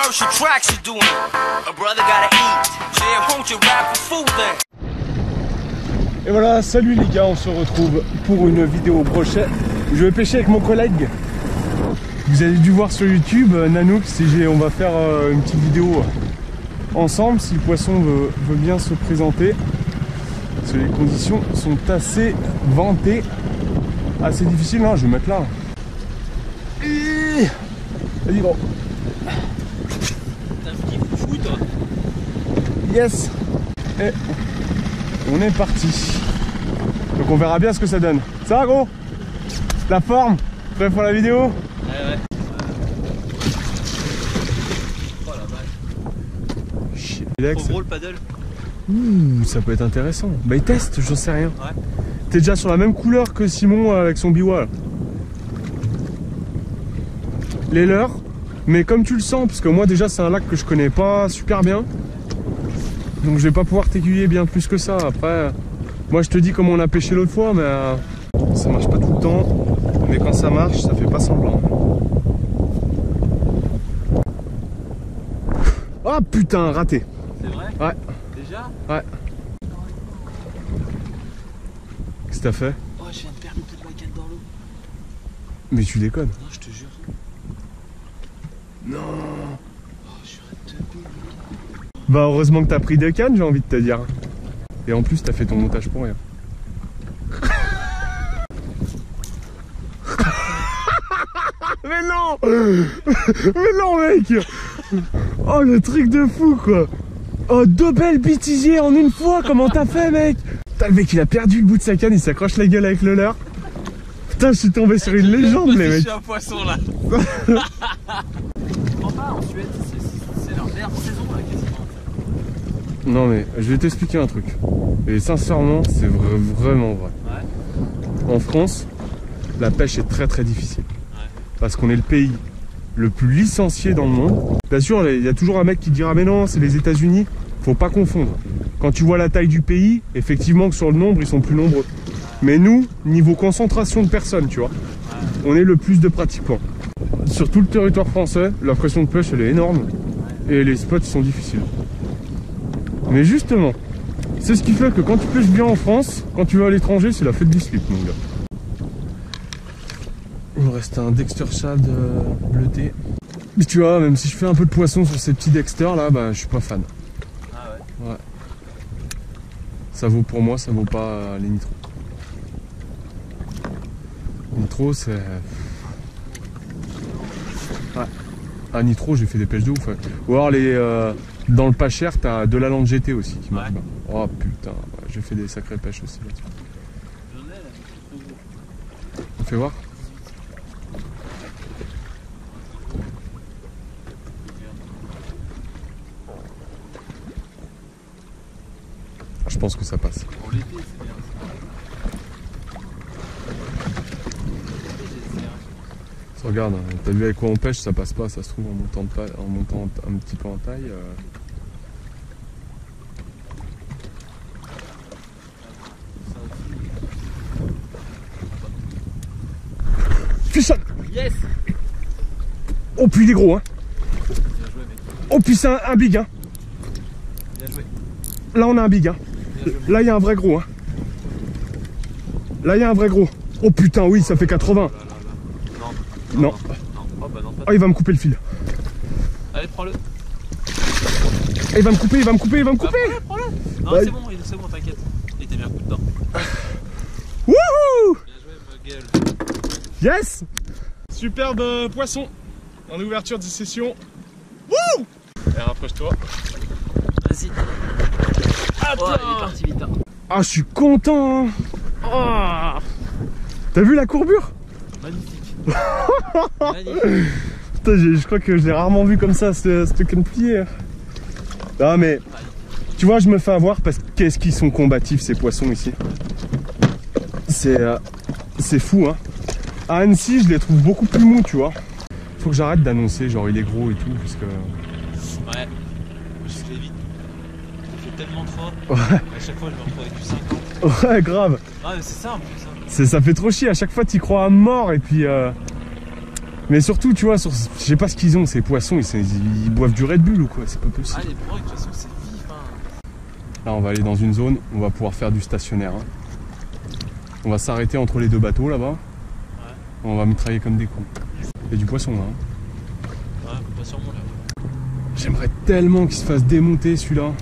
commercial tracks you doing. A brother gotta eat. Yeah, won't you rap for food then? Et voilà, salut les gars, on se retrouve pour une vidéo prochaine. Je vais pêcher avec mon collègue. Vous avez dû voir sur YouTube, Nanook, on va faire une petite vidéo ensemble si le poisson veut bien se présenter. Parce que les conditions sont assez ventées, assez difficiles. Non, je vais mettre là. Vas-y gros. T'as un petit fou toi. Yes. Et on est parti. Donc on verra bien ce que ça donne. Ça va gros? La forme? Prêt pour la vidéo? Ouais. Oh la vache. Trop gros le paddle. Ouh, ça peut être intéressant. Bah il teste, j'en sais rien. Ouais. T'es déjà sur la même couleur que Simon avec son biwa. Les leurs, mais comme tu le sens, parce que moi déjà c'est un lac que je connais pas super bien. Donc je vais pas pouvoir t'aiguiller bien plus que ça. Après, moi je te dis comment on a pêché l'autre fois, mais ça marche pas tout le temps. Mais quand ça marche, ça fait pas semblant. Ah putain, raté. C'est vrai? Ouais. Déjà? Ouais. Qu'est-ce que t'as fait? Oh, je viens de perdre une toute ma canne dans l'eau. Mais tu déconnes. Non, je te jure. Non. Oh, je suis un teubé. Bah heureusement que t'as pris 2 cannes, j'ai envie de te dire. Et en plus t'as fait ton montage pour rien. Mais non. Mais non mec. Oh le truc de fou quoi. Oh 2 belles bêtisiers en une fois. Comment t'as fait mec? Putain le mec il a perdu le bout de sa canne. Il s'accroche la gueule avec le leurre. Putain je suis tombé sur une légende les mecs. Je suis un poisson là. En Suède c'est leur meilleure saison là quasiment. Non mais je vais t'expliquer un truc. Et sincèrement c'est vraiment vrai. Ouais. En France, la pêche est très difficile. Ouais. Parce qu'on est le pays le plus licencié dans le monde. Bien sûr, il y a toujours un mec qui dira mais non, c'est les États-Unis. Faut pas confondre. Quand tu vois la taille du pays, effectivement que sur le nombre, ils sont plus nombreux. Mais nous, niveau concentration de personnes, tu vois, on est le plus de pratiquants. Sur tout le territoire français, la pression de pêche, elle est énorme. Et les spots sont difficiles. Mais justement, c'est ce qui fait que quand tu pêches bien en France, quand tu vas à l'étranger, c'est la fête du slip, mon gars. Il me reste un Dexter Shad bleuté. Mais tu vois, même si je fais un peu de poisson sur ces petits Dexter là, bah je suis pas fan. Ah ouais. Ouais. Ça vaut pour moi, ça vaut pas les nitros. Nitro c'est... Ouais. Ah nitro j'ai fait des pêches de ouf. Ouais. Ou alors les... dans le pas cher, t'as de la lande GT aussi qui marche bien. Oh putain, ouais, j'ai fait des sacrées pêches aussi là-dessus. On fait voir. Je pense que ça passe. Pour l'été c'est bien. Regarde, t'as vu avec quoi on pêche, ça passe pas, ça se trouve en montant un petit peu en taille. Fichon. Yes. Oh puis il est gros hein. Bien joué mec. Oh puis c'est un big hein. Bien joué. Là on a un big hein. Là il y a un vrai gros hein. Là il y a un vrai gros. Oh putain oui ça fait 80. Non. Oh bah non. Oh il va me couper le fil. Allez prends-le. Il va me couper, il va me couper, il va me couper. Bah, prends-le. Non Ouais. c'est bon t'inquiète. Il était bien un coup dedans. Wouhou. Bien joué ma gueule. Yes. Superbe poisson en ouverture de session. Wouh. Et rapproche-toi. Vas-y. Oh, il est parti vite. Hein. Ah je suis content hein. Oh. T'as vu la courbure? Magnifique. Magnifique. Putain, je crois que je l'ai rarement vu comme ça, ce can plier. Non mais, tu vois, je me fais avoir parce qu'est-ce qu'ils sont combatifs ces poissons ici. C'est fou hein. À Annecy, je les trouve beaucoup plus mous, tu vois. Faut que j'arrête d'annoncer genre il est gros et tout parce que... Ouais, je fais vite. Je fais tellement de fois. Ouais. À chaque fois je me retrouve avec du 50. Ouais grave. Ah mais c'est ça en plus. Hein. Ça fait trop chier, à chaque fois t'y crois à mort et puis Mais surtout, tu vois, je sais pas ce qu'ils ont, ces poissons, ils boivent du Red Bull ou quoi, c'est pas possible. Ah, les brocs, de toute façon, c'est vif. Hein. Là, on va aller dans une zone, on va pouvoir faire du stationnaire. Hein. On va s'arrêter entre les deux bateaux là-bas. Ouais. On va mitrailler comme des cons. Il y a du poisson là. Hein. Ouais, pas sûrement là. J'aimerais tellement qu'il se fasse démonter celui-là.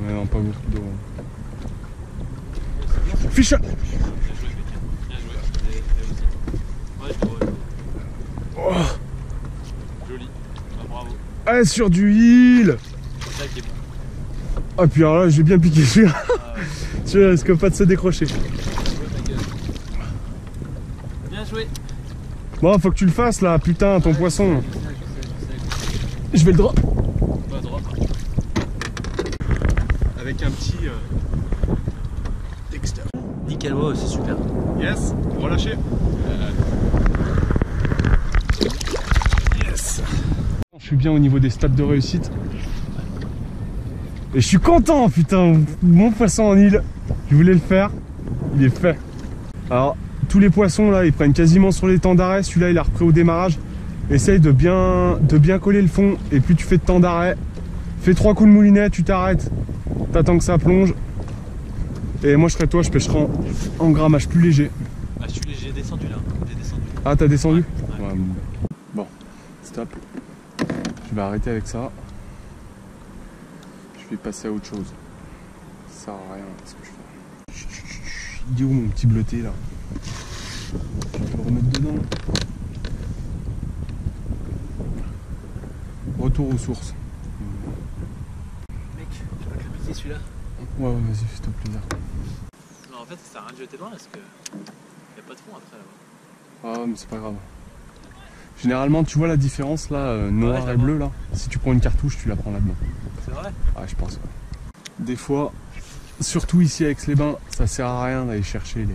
Mais non, pas beaucoup d'eau. Fiche! Bien joué, mec. Bien joué. Et aussi. Ouais, je le vois. Oh. Joli. Ah, bravo. Ah, sur du heal! C'est ça qui est bon. Ah, puis alors là, j'ai bien piqué celui-là. Ah, ouais. Tu risques pas de se décrocher. Bien joué, ma gueule. Bien joué. Bon, faut que tu le fasses là, putain, ton poisson. Je sais. Je vais le drop. Pas drop. Avec un petit Dexter. Nickel, ouais, c'est super. Yes, relâchez. Yes. Je suis bien au niveau des stats de réussite. Et je suis content, putain. Mon poisson en île, je voulais le faire. Il est fait. Alors, tous les poissons là, ils prennent quasiment sur les temps d'arrêt. Celui-là, il a repris au démarrage. Essaye de bien coller le fond. Et plus tu fais de temps d'arrêt, fais 3 coups de moulinet, tu t'arrêtes. T'attends que ça plonge. Et moi je serai toi, je pêcherai en grammage plus léger. Ah, j'ai descendu là. J'ai descendu. Ah, t'as descendu? Ouais. Ouais, bon, stop. Je vais arrêter avec ça. Je vais passer à autre chose. Ça sert à rien ce que je fais. Il est où mon petit bleuté là? Je vais le remettre dedans. Retour aux sources. Mec, je peux te le piquer celui-là. Ouais, vas-y, fais-toi plaisir. Non, en fait, ça sert à rien de jeter loin parce que. Y a pas de fond après là-bas. Ah, mais c'est pas grave. Généralement, tu vois la différence là, noir Ouais, et bleu là. Si tu prends une cartouche, tu la prends là-dedans. C'est vrai? Ah, je pense. Ouais. Des fois, surtout ici à Aix-les-Bains, ça sert à rien d'aller chercher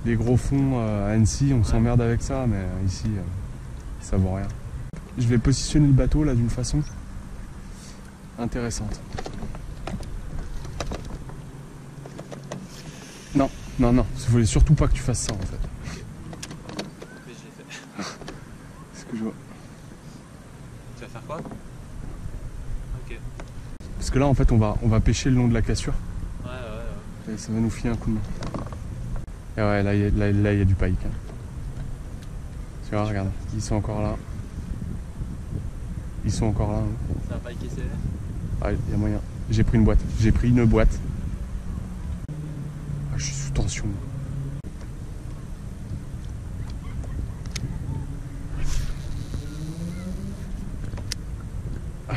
les gros fonds à Annecy. On s'emmerde avec ça, mais ici, ça vaut rien. Je vais positionner le bateau là d'une façon intéressante. Non, non, non. Il voulait surtout pas que tu fasses ça en fait. Mais je l'ai fait. C'est ce que je vois. Tu vas faire quoi? Ok. Parce que là en fait on va pêcher le long de la cassure. Ouais. Et ça va nous filer un coup de main. Et ouais, là il y a du pike. Hein. Tu vois, regarde, ils sont encore là. Ils sont encore là. Hein. Ça va pas équesser. Ah, il y a moyen. J'ai pris une boîte. J'ai pris une boîte. Ah, je suis sous tension. Ah.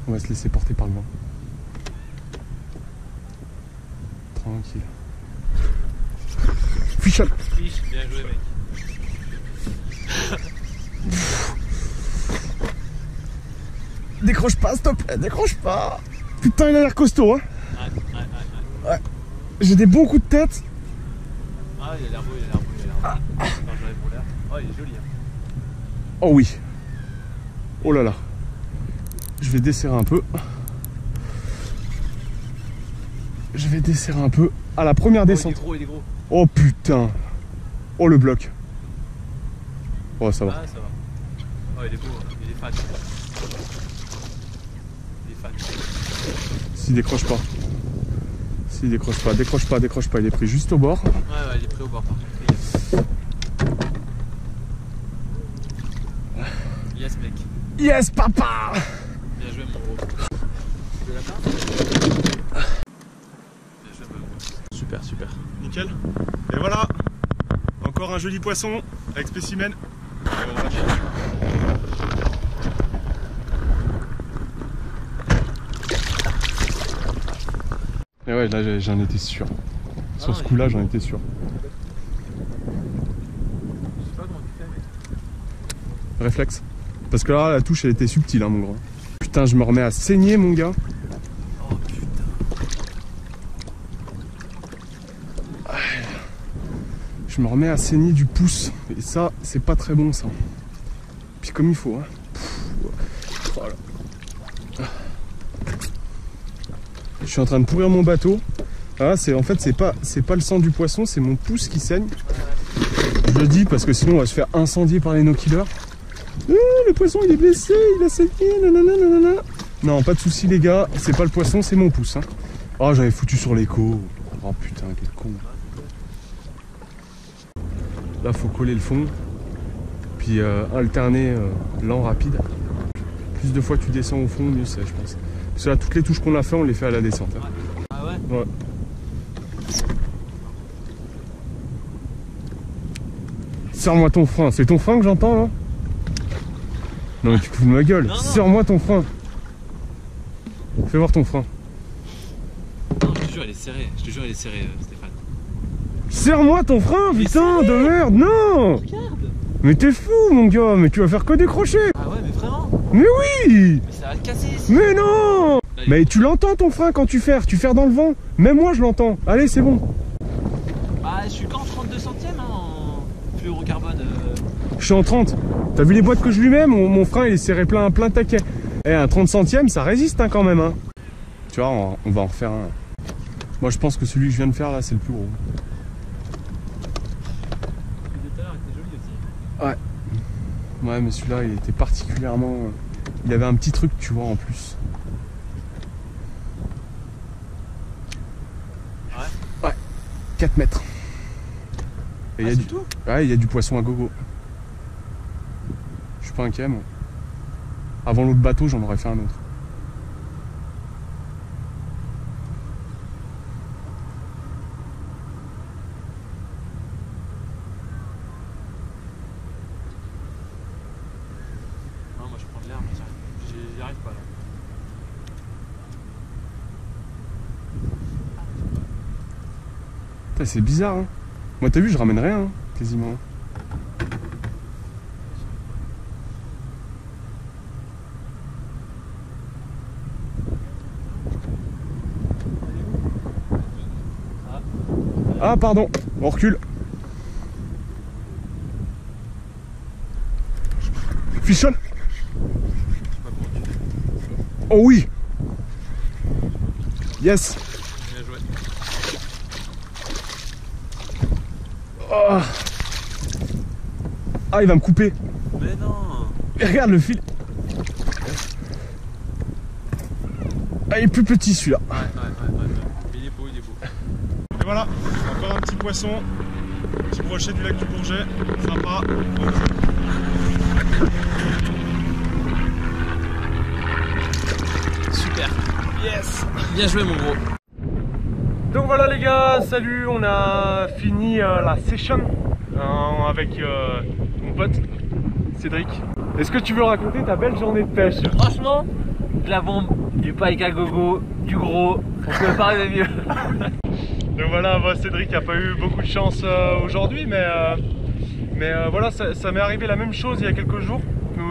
On va se laisser porter par le vent. Tranquille. Fichal. Fiche, bien joué, mec. Décroche pas, stop, décroche pas. Putain, il a l'air costaud, hein. Ouais. J'ai des bons coups de tête. Ah, il a l'air beau, il a l'air beau, il a l'air beau. Attends, j'enlève mon l'air. Oh, il est joli, hein. Oh oui. Oh là là. Je vais desserrer un peu. Je vais desserrer un peu. À la première descente. Il est gros. Oh putain. Oh le bloc. Oh ça va. Ah, ça va. Oh, il est beau, hein. Il est fan. Il est fan. S'il décroche pas. S'il décroche pas, décroche pas. Il est pris juste au bord. Ouais, il est pris au bord par contre. Yes, mec. Yes papa. Bien joué, mon gros. De la part. Bien joué, mon gros. Super. Nickel. Et voilà. Encore un joli poisson avec spécimen. Et ouais, là j'en étais sûr. Sur ce coup-là, j'en étais sûr. réflexe. Parce que là, la touche, elle était subtile, hein, mon grand. Putain, je me remets à saigner, mon gars. Oh putain. Je me remets à saigner du pouce. Et ça, c'est pas très bon, ça. Puis comme il faut, hein. Voilà. Je suis en train de pourrir mon bateau. Ah, en fait, c'est pas le sang du poisson, c'est mon pouce qui saigne. Je le dis parce que sinon on va se faire incendier par les no-killers. Le poisson il est blessé, il a saigné, nanana, nanana. Non, pas de soucis les gars, c'est pas le poisson, c'est mon pouce. Hein. Oh, j'avais foutu sur l'écho. Oh putain, quel con. Là, faut coller le fond, puis alterner lent, rapide. Plus de fois tu descends au fond, mieux c'est, je pense. Parce que là, toutes les touches qu'on a fait, on les fait à la descente. Hein. Ah ouais? Ouais. Serre-moi ton frein, c'est ton frein que j'entends là? Non mais tu fous de ma gueule, serre-moi ton frein. Fais voir ton frein. Non, je te jure, elle est serrée, Stéphane. Serre-moi ton frein, putain de merde, non! Regarde! Mais t'es fou mon gars, mais tu vas faire que décrocher! Ah ouais, mais vraiment? Mais oui! Mais ça va te casser ici! Mais non! Mais tu l'entends ton frein quand tu ferres dans le vent. Même moi je l'entends. Allez, c'est bon. Bah, je suis qu'en 32 centièmes hein, en fluorocarbone. Je suis en 30. T'as vu les boîtes que je lui mets? Mon frein il est serré plein taquet. Eh, un 30 centièmes ça résiste hein, quand même. Hein. Tu vois, on va en refaire un. Moi je pense que celui que je viens de faire là c'est le plus gros. Celui de tout à l'heure était joli aussi. Ouais. Ouais, mais celui-là il était particulièrement. Il avait un petit truc, tu vois, en plus. Ouais. 4 mètres. Et Ah, c'est tout? Ouais, il y a du poisson à gogo. Je suis pas inquiet, moi. Avant l'autre bateau, j'en aurais fait un autre. Non, moi je prends de l'air, mais j'y arrive pas là. Putain, c'est bizarre, hein. Moi, t'as vu, je ramène rien, hein, quasiment. Ah, pardon, on recule. Fichonne. Oh oui. Yes. Bien joué. Oh. Ah, il va me couper. Mais non. Et regarde le fil. Ah, il est plus petit celui-là. Ouais. Il est beau. Et voilà, encore un petit poisson. Petit brochet du lac du Bourget. Sympa. Super. Yes. Bien joué mon gros. Donc voilà les gars, salut, on a fini la session avec mon pote Cédric. Est-ce que tu veux raconter ta belle journée de pêche? Franchement, de la bombe, du pike à gogo, du gros, on peut pas rêver mieux. Donc voilà, moi, Cédric n'a pas eu beaucoup de chance aujourd'hui, mais voilà, ça m'est arrivé la même chose il y a quelques jours.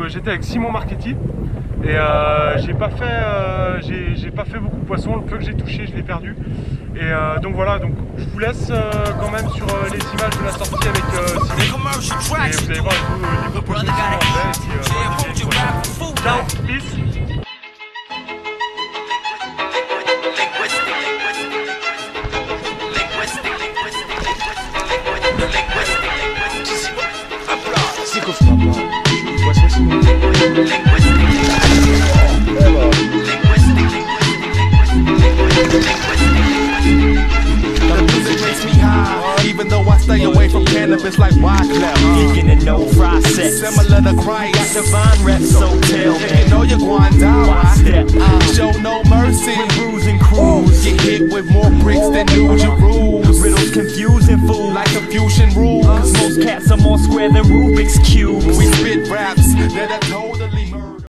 J'étais avec Simon Marchetti et j'ai pas fait beaucoup de poissons, le peu que j'ai touché je l'ai perdu. Et donc voilà, donc je vous laisse quand même sur les images de la sortie avec Simon. Et vous allez voir les beaux poissons qui sont en fait. Ciao, peace. Even though I stay away from cannabis like Wyclef. Kicking in no process. Similar to Christ. Got divine reps, so tell If me. you know you're going down, Why step?